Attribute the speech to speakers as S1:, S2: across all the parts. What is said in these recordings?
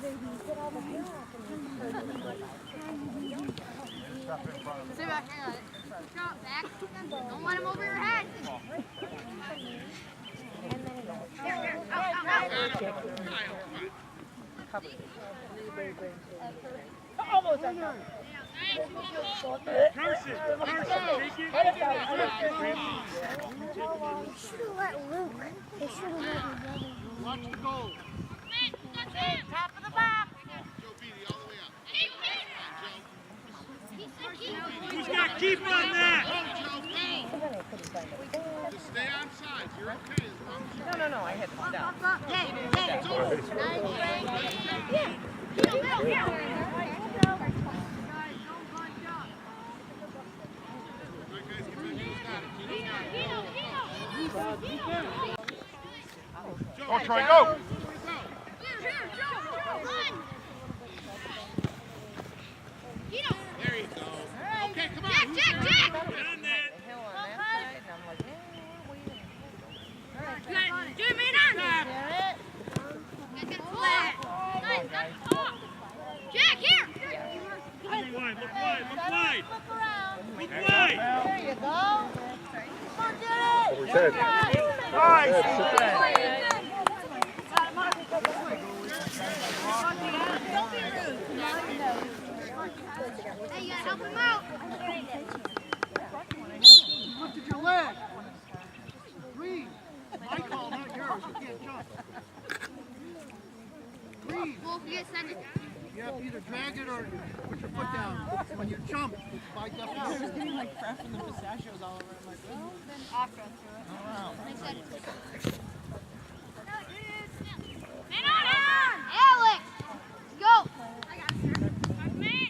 S1: Sit back, hang on. Drop back. Don't let him over your head.
S2: Almost.
S3: Watch the goal.
S1: Top of the box.
S3: Joe Beatty all the way up.
S4: Who's got keep on that?
S3: Go, Joe, go. Just stay on sides. You're okay as long as you're
S2: No, I had to stop.
S3: Joe,
S4: Go, Troy, go!
S3: There you go. Okay, come on.
S1: Jack!
S4: Get on that!
S1: Do me on! Jack, here!
S4: Look wide, look wide, look wide! Look wide!
S2: There you go. Come on, get it.
S4: Nice!
S1: Don't be rude. Hey, you gotta help him out.
S3: You lifted your leg. Breathe. My call, not yours. You can't jump. Breathe.
S1: Wolf, you get sent it.
S3: You have to either drag it or put your foot down. When you jump, by definition.
S2: I was getting like crap from the pistachios all over. I'm like, well, then
S1: Off run through it. Makes sense. Man on! Alex! Let's go! I got it, sir. Man!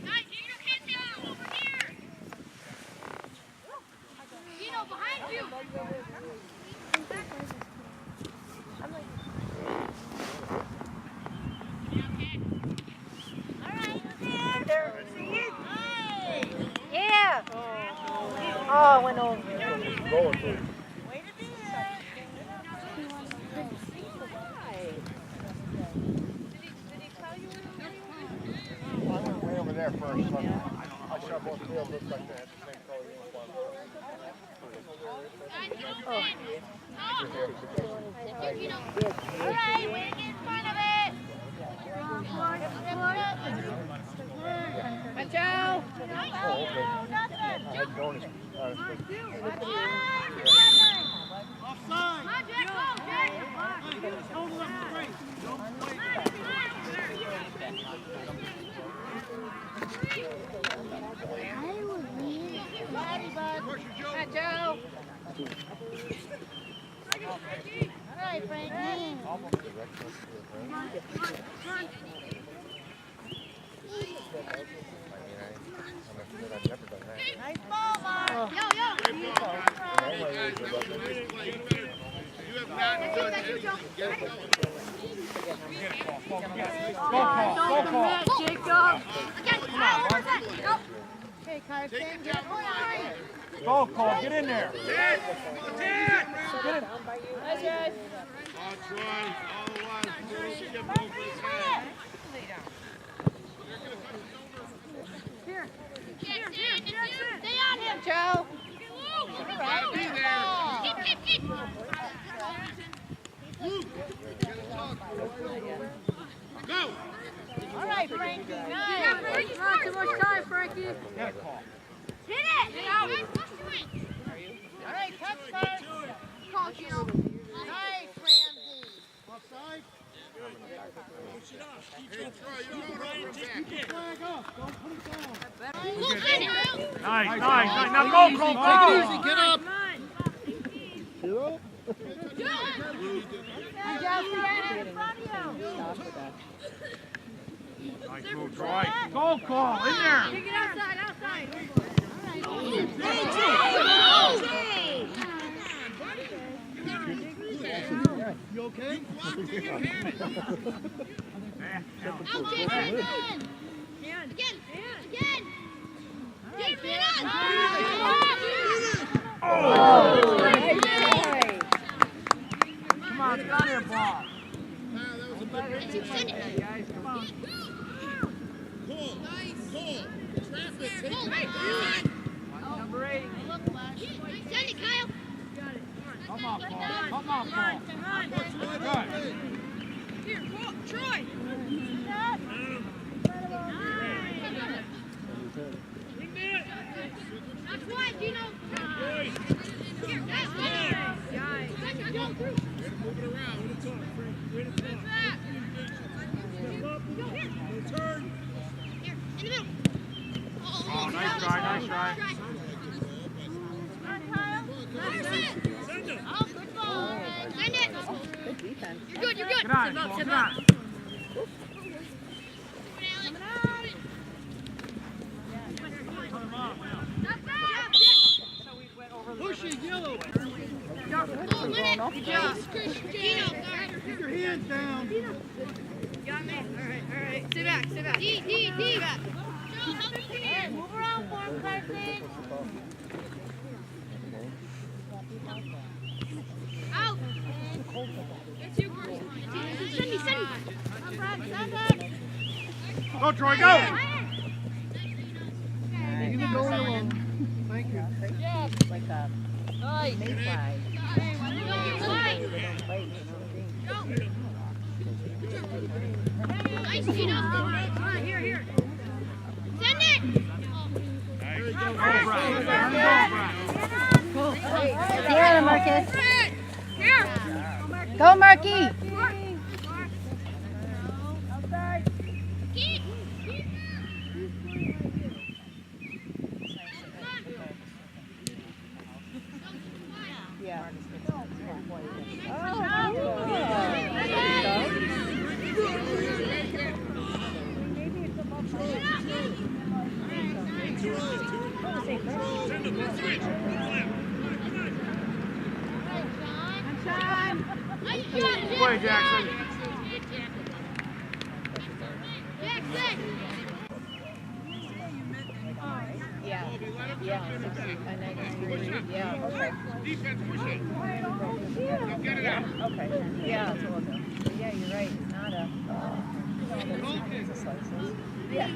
S1: Guys, get your hands down over here! Gino, behind you!
S2: yeah. Oh, it went over.
S4: Going to
S2: Way to be there. Did he tell you
S4: I went way over there first. I shot both fields, looks like they had the same color uniform.
S1: All right, way to get in front of it!
S2: Joe.
S4: Head bonus.
S3: Offside.
S1: Come on, Jack, go, Jack!
S3: Hey, he was holding up the race. Don't play. Push it, Joe.
S2: Joe. All right, Frankie. Nice ball, Mark.
S1: Yo!
S3: Great ball, guys. Hey, guys, that was a nice play. You have not done anything. Get it going.
S4: Go,
S1: Jacob! Again! Where's that?
S2: Okay, Carson.
S3: Take it down the line.
S4: Go, Cole, get in there.
S3: Ted!
S4: Get in.
S2: Nice, guys.
S3: Oh, Troy, all the while, little skip over his head.
S1: Here. Stay on him!
S2: Joe.
S3: Be there.
S1: Keep!
S3: Luke, get a talk. Go!
S2: All right, Frankie.
S1: Yeah,
S2: Nice.
S1: Frankie's not too much time, Frankie.
S4: Get a call.
S1: Hit it! Get out!
S2: All right, touch first.
S1: Call, Gino.
S2: Nice, Ramsey.
S3: Offside? Hey, Troy, you don't run back. Flag up. Don't put it down.
S4: Nice. Now go, Cole,
S3: Take it
S4: go.
S3: easy. Get up.
S4: Nice move, Troy. Go, Cole, in there.
S1: Take it outside.
S3: You okay?
S1: Again. Keep it up.
S4: Come on, get on there, ball.
S3: That was a big
S5: Come on, Paul. Come on, Paul. Good.
S1: Here, Paul, Troy. That's why, Dino. Here, that's why. Go through.
S3: Move it around. Way to talk.
S1: Go here.
S3: Turn.
S1: Here, in the middle.
S5: Oh, nice try, nice try.
S1: Send it. Oh, good ball. Send it.
S2: Good defense.
S1: You're good, you're good.
S5: Get on, Paul, get on.
S3: Push it, yellow.
S1: Oh, win it. Good job. Dino,
S3: Keep your hands down.
S1: got me. All right. Stay back. D. Back. Joe, help me here. Move around for him, Carson. Out. It's you, Carson. Send me. Send it.
S5: Go, Troy, go!
S2: You can go alone. Thank you. Great job. Like a mayfly.
S1: Nice, Dino. Here. Send it.
S2: Here, Marcus.
S1: Here.
S2: Go, Marky.
S1: Keep.
S2: Yeah.
S5: Play, Jackson.
S2: Yeah. Yeah. Okay.
S3: Defense, push it. Now get it out.
S2: Okay. Yeah. Yeah, you're right. It's not a. It's a slices. Yeah.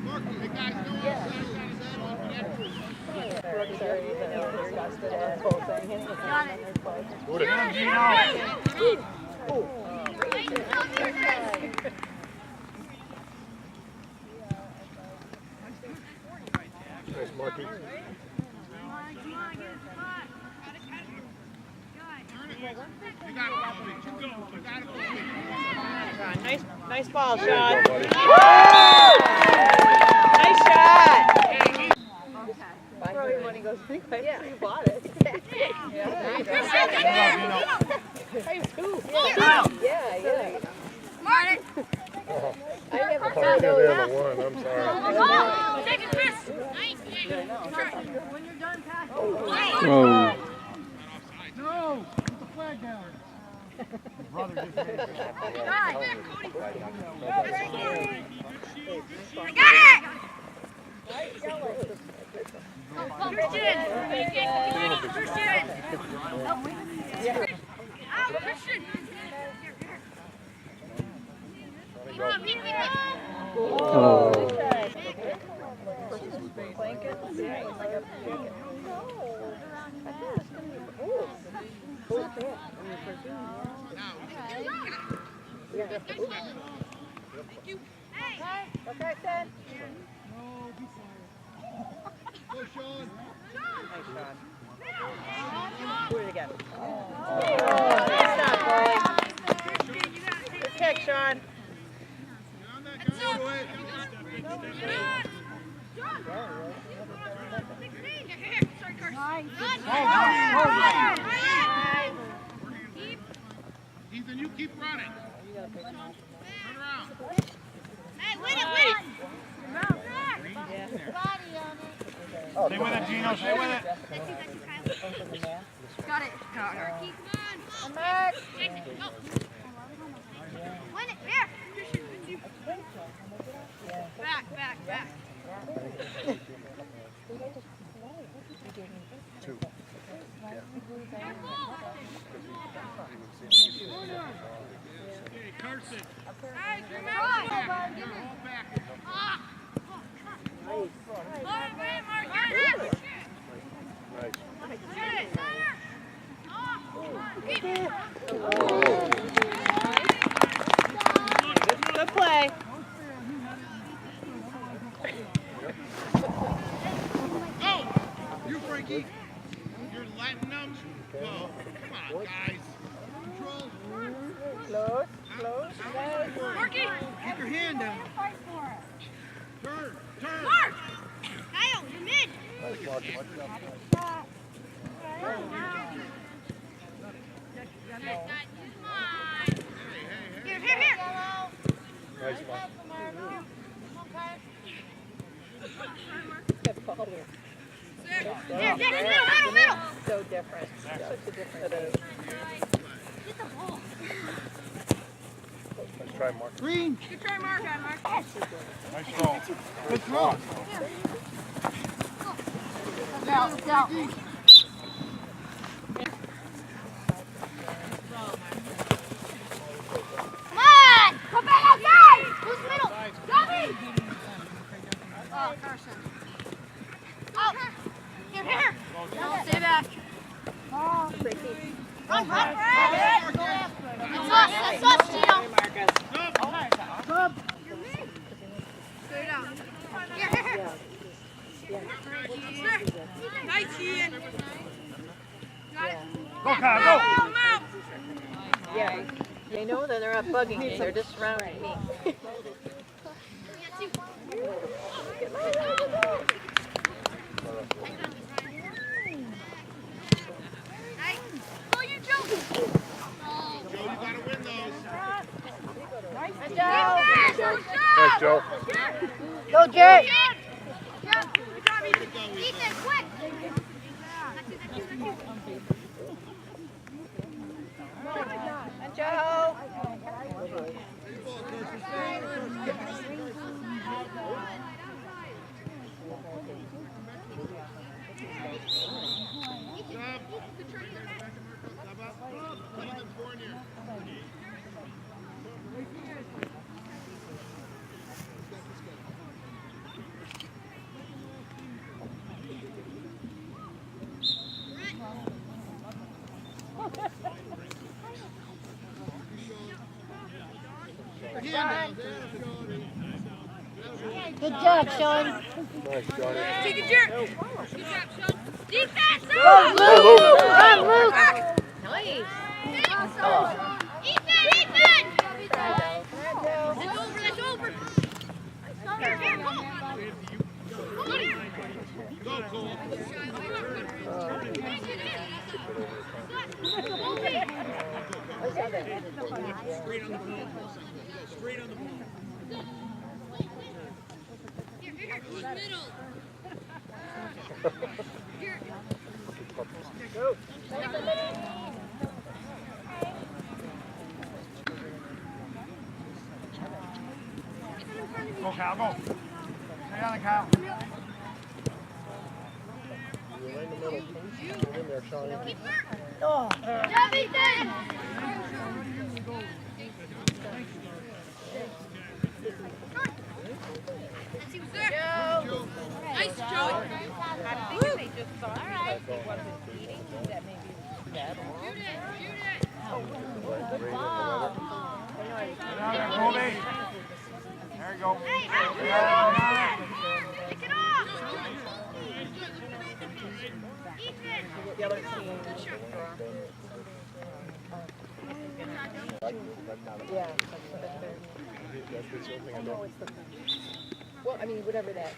S3: Mark, hey guys, go outside.
S4: Nice, Marky.
S3: You got it, Bobby. You go. You got it, Bobby.
S2: Nice ball, Sean. Nice shot. Probably when he goes, yeah, you bought it. Yeah. Yeah.
S1: Martin.
S2: I never
S4: I thought you were the one. I'm sorry.
S1: Oh, take it, Chris. Nice.
S2: When you're done, pass.
S5: Oh. No, put the flag down. Brother just made it.
S1: I got it. Christian. Christian. Out, Christian.
S5: Oh.
S2: Okay, Ted.
S3: Go, Sean.
S2: Nice shot. Do it again. Nice shot, boy. Good kick, Sean.
S3: Ethan, you keep running. Turn around.
S1: Hey, win it.
S5: Stay with it, Gino. Stay with it.
S1: Got it. Come on. Jason, go. Win it. Here. Back.
S4: Two.
S3: Hey, Carson.
S1: Hey, remember.
S3: Ball back.
S4: Nice.
S3: Frankie. You're letting them go. Come on, guys. Control.
S2: Close, close.
S1: Marky!
S3: Keep your hand down. Turn.
S1: Mark! Kyle, you're mid!
S4: Nice, Marky.
S1: Here.
S4: Nice, Marky.
S2: Good ball.
S1: Here, middle!
S2: So different. Such a different move.
S1: Get the ball.
S4: Nice try, Mark.
S3: Green.
S1: Good try, Mark.
S4: Nice throw.
S3: Good throw.
S1: Down. Come on! Come back outside! Who's middle? Gabby! Oh, Carson. Oh! Here! No, stay back. Run! That's us, Gino. Stay down. Here. Nice, Ian.
S5: Go, Kyle, go!
S2: Yeah. They know that they're not bugging me. They're just surrounding me.
S3: Joe, you gotta win those.
S4: Nice, Joe.
S2: Go, Jay!
S1: Ethan, quick!
S2: Joe!
S1: Good job, Sean.
S4: Nice, Johnny.
S1: Take a jerk. Good job, Sean. Defense!
S4: Go, Luke.
S1: Run, Luke!
S2: Nice.
S1: Ethan! That's over. Here, go. Go here.
S3: Go, Cole. Straight on the ball.
S1: Here, middle. Here.
S5: Go, Kyle, go. Stay on it, Kyle.
S4: You're right in the middle. You're in there, Sean.
S2: Oh.
S1: Job, Ethan! Nice, Joey.
S2: They just saw he wasn't eating, that maybe that.
S1: Shoot it.
S2: Good ball.
S5: Get out there, Colby. There you go.
S1: Hey, pick it up. Ethan.
S2: The other team. Yeah. Well, I mean, whatever that.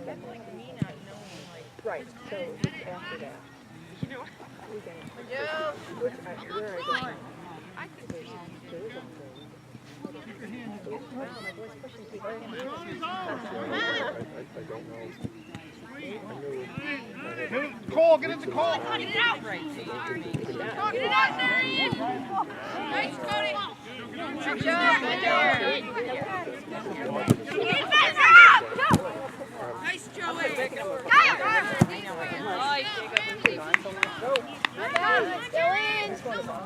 S2: Like me not knowing, like. Right. So after that. You know. Where are they going? I could see.
S5: Cole, get into Cole.
S1: Get it out. Get it out there, Ian. Nice, Cody. Good job. Nice, Joey.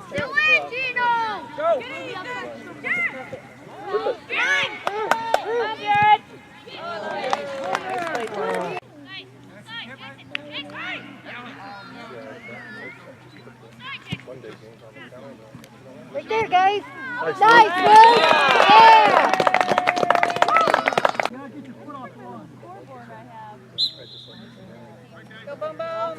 S1: Still in, Gino. Go. Right there, guys. Nice, Will. Yeah.
S5: Now get your foot off the line.
S1: Go,
S2: Go, boom, boom.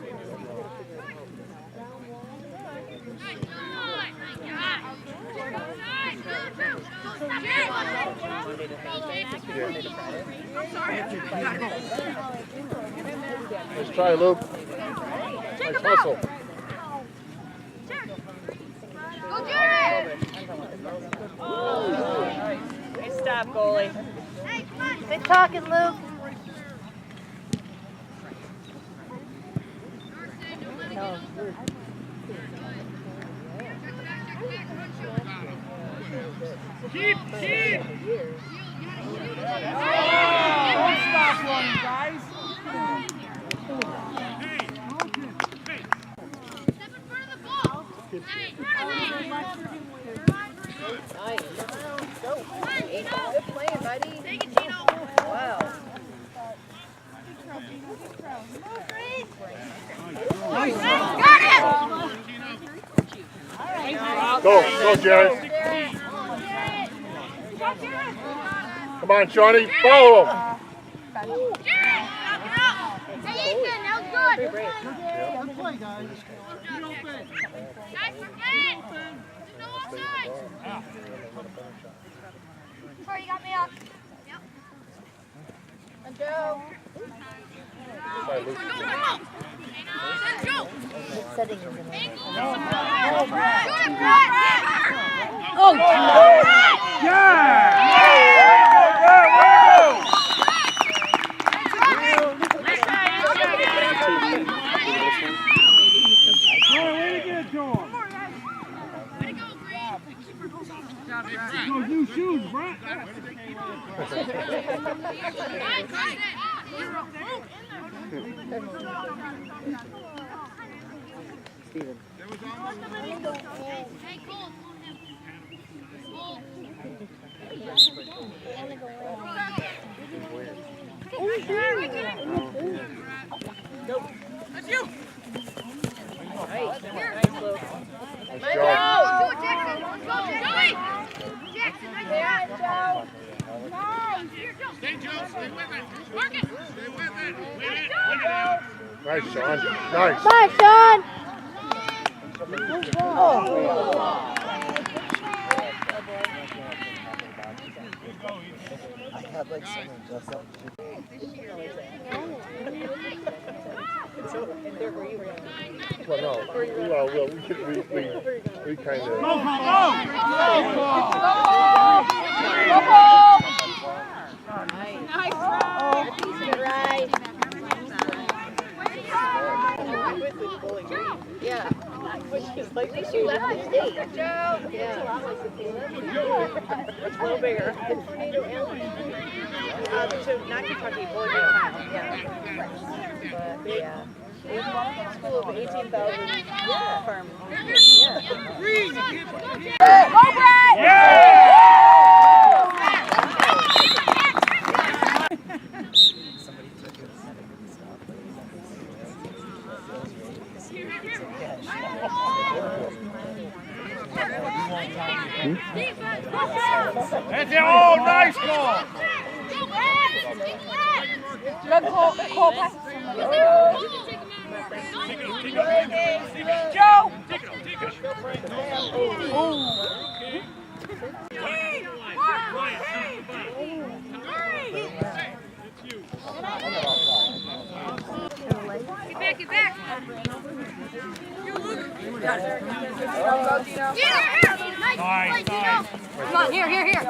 S4: Nice try, Luke. Nice hustle.
S1: Go, Jared!
S2: Nice stop, goalie.
S1: Hey, come on!
S2: Good talking, Luke.
S5: Keep!
S3: Don't stop running, guys.
S1: Step in front of the ball! Hey, in front of me!
S2: Nice. Go. Good playing, buddy.
S1: Take it, Gino!
S2: Wow.
S1: Got it!
S4: Go, Jared. Come on, Shawnee. Follow him.
S1: Jared! Knock it out! Hey, Ethan, that was good!
S5: Good play, guys.
S1: Guys, we're good! There's no offside! Sorry, you got me up. Yep.
S2: And Joe.
S4: Sorry, Luke.
S1: Go! Send Joe!
S2: Setting is in
S1: Shoot it, Brad!
S2: Oh,
S5: Those new shoes, Brett.
S4: Steven.
S1: Hey, Cole, on him. Cole. That's you.
S2: nice, Luke.
S4: Nice
S1: Let's
S4: job.
S1: go, Jackson. Let's go, Joey. Jackson, right there. Nice. Here, Joe.
S3: Stay, Joe. Stay with it.
S1: Mark it.
S3: Stay with it. Win it.
S4: Nice, Sean. Nice.
S2: Bye, Sean.
S6: I have like someone just up.
S4: Well, no. Well, we kind of.
S2: Yeah. Like they shoot left the state. Joe. Yeah. It's a little bigger. It's tornado and so not Kentucky, Boise, Ohio. Yeah. But yeah. School of 18,000 farm. Yeah.
S1: Go, Brad.
S6: Somebody took it and sent it to the stop.
S5: That's it. Oh, nice goal.
S1: Good Cole pass.
S5: Joe.
S1: Get back. Nice. Come on, here. Here. Here.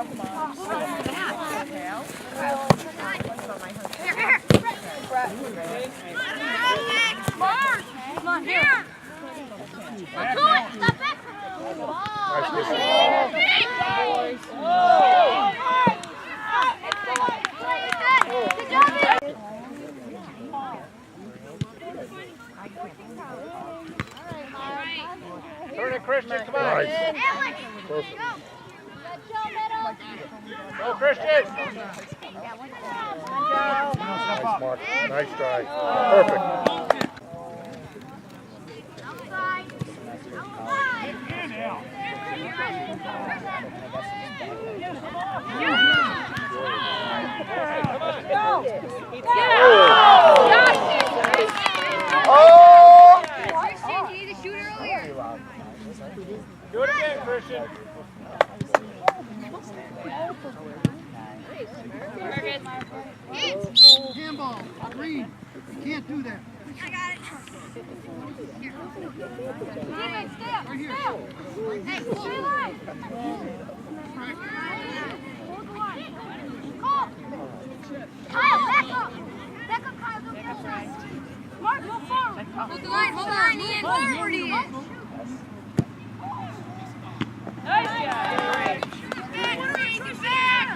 S1: Come on, here. Let's do it. Stop back. Good job, man.
S4: Turn it, Christian. Come on. Nice. Perfect. Go, Christian. Nice, Mark. Nice try. Perfect.
S1: I got it. Here. Stay up. Hey, stay alive. Hold the line. Call. Kyle, back up. Back up, Kyle. Don't get pressed. Mark, go forward. Hold the line, Ian. Forward, Ian.
S2: Nice job.
S1: Get back.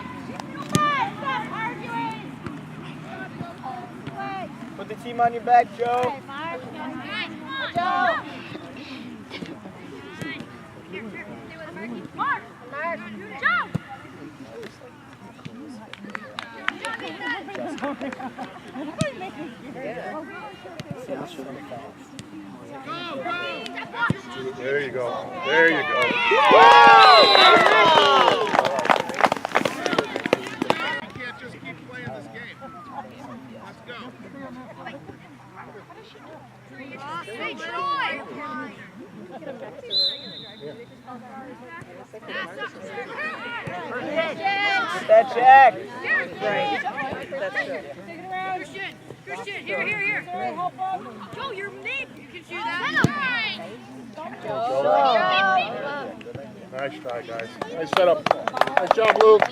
S1: Stop arguing.
S6: Put the team on your back, Joe.
S1: Joe. Mark. Joe.
S4: There you go. There you go.
S3: We can't just keep playing this game. Let's go.
S1: Hey, Troy.
S6: Get that check.
S2: That's good.
S1: Christian, here. Joe, you're deep. You can shoot that.
S4: Nice try, guys. Nice setup. Nice job, Luke.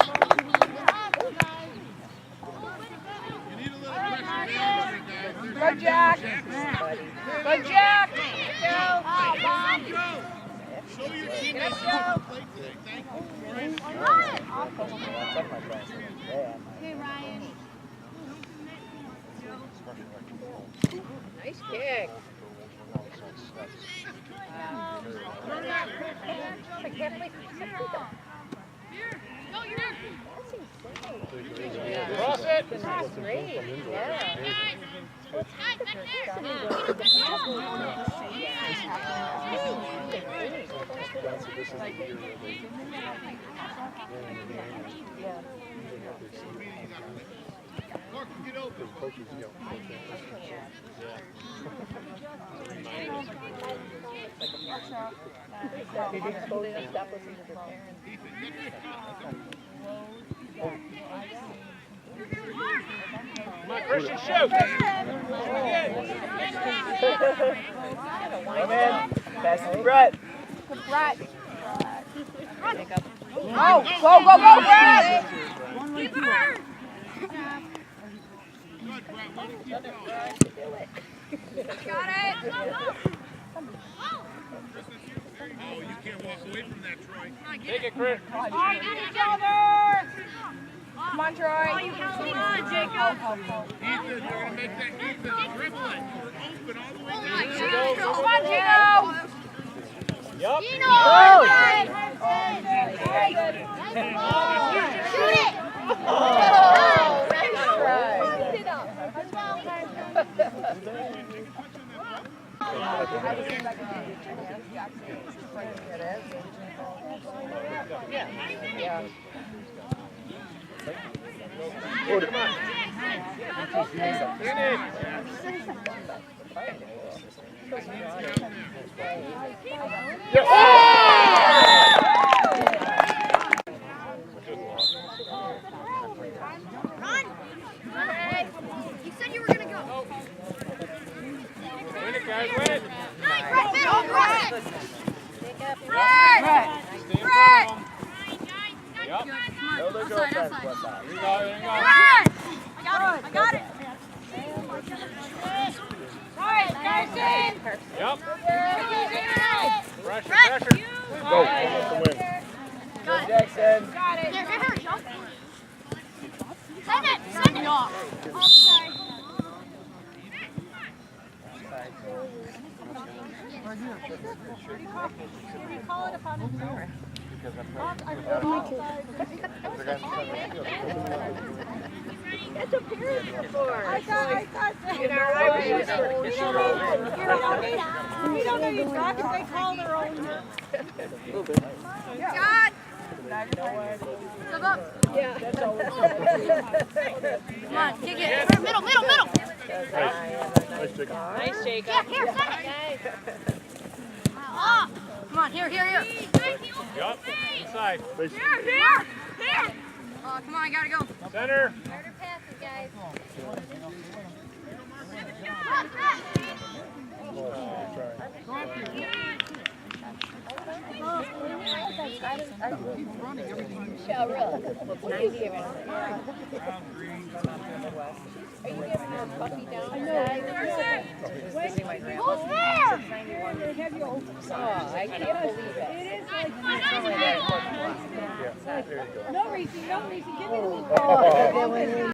S3: You need a little pressure management, guys.
S2: Good, Jack. Good, Jack.
S3: Joe, show your teammates how to play today. Thank you.
S1: Hey, Ryan.
S2: Nice kick.
S4: Cross it.
S2: Great. Yeah.
S3: Mark, get open.
S4: Come on, Christian, shoot.
S6: Come in. Pass it to Brett.
S2: Brett. Go, Brett!
S1: Keep her.
S3: Good, Brett. Way to keep going.
S1: Got it.
S3: Oh, you can't walk away from that, Troy.
S4: Take it, Chris.
S2: Come on, Troy.
S1: Come on, Jacob.
S3: Ethan, you're going to make that Ethan dribble it. Open all the way down.
S2: Come on, Gino.
S6: Yup.
S1: Gino. Shoot it.
S2: Oh, nice Yeah.
S1: Run. You said you were going to go.
S4: Win it, guys, win it.
S1: Brett!
S4: Yup.
S1: Outside.
S4: There you go.
S1: I got it. Right, Carson.
S4: Yup.
S1: Brett.
S4: Pressure. Go. That's the win.
S1: Got it.
S6: Jackson.
S1: Got it. Here, Joe. Send it off. Oh, sorry.
S2: That's a period before.
S1: I thought
S2: In our Irish,
S1: we don't need back if they call their own. God! Sub up.
S2: Yeah.
S1: Come on, kick it. Middle.
S4: Nice, Jacob.
S2: Nice, Jacob.
S1: Yeah, here, send it. Oh, come on, here.
S4: Yup. Inside.
S1: Here. Oh, come on, I gotta go.
S4: Center.
S1: Harder passes, guys.
S2: Yeah, really. What are you giving her? Are you giving her a puppy down? I know.
S1: Who's there?
S2: Oh, I can't believe it.
S5: No, Reese, give me the